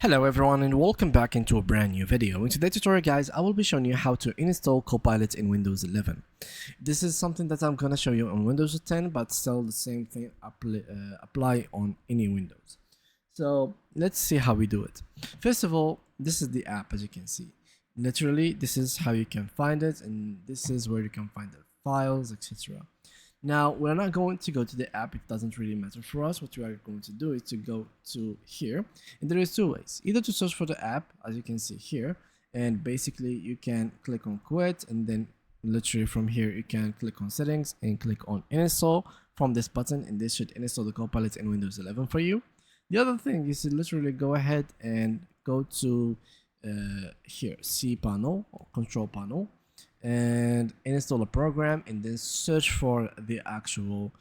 Hello everyone and welcome back into a brand new video. In today's tutorial guys, I will be showing you how to install Copilot in Windows 11. This is something that I'm gonna show you on Windows 10, but still the same thing apply on any Windows. So let's see how we do it. First of all, this is the app. As you can see, literally this is how you can find it, and this is where you can find the files, etc. Now, we're not going to go to the app, it doesn't really matter for us. What we are going to do is to go to here, and there is two ways. Either to search for the app, as you can see here, and basically you can click on quit, and then literally from here you can click on settings and click on install from this button, and this should install the Copilot in Windows 11 for you. The other thing is to literally go ahead and go to here, C panel or control panel, and install a program, and then search for the actual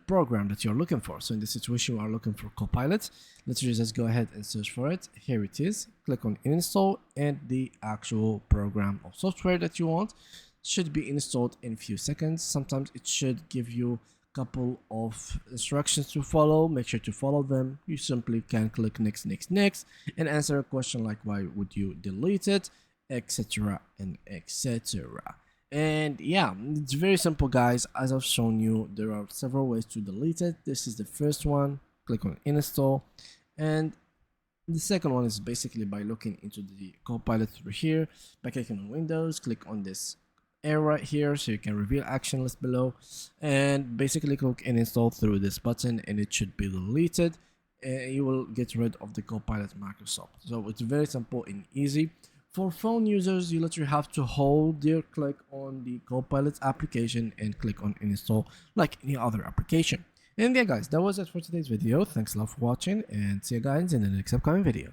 program that you're looking for. So in this situation, we are looking for Copilot. Literally just go ahead and search for it. Here it is. Click on install, and the actual program or software that you want should be installed in a few seconds. Sometimes it should give you a couple of instructions to follow. Make sure to follow them. You simply can click next, and answer a question like why would you delete it, etc. and etc. And yeah, it's very simple guys. As I've shown you, there are several ways to delete it. This is the first one. Click on install, and the second one is basically by looking into the Copilot through here by clicking on Windows. Click on this arrow right here so you can reveal action list below, and basically click and install through this button, and it should be deleted, and you will get rid of the Copilot Microsoft. So it's very simple and easy. For phone users, you literally have to hold your click on the Copilot application and click on install like any other application. And yeah guys, that was it for today's video. Thanks a lot for watching, and see you guys in the next upcoming video.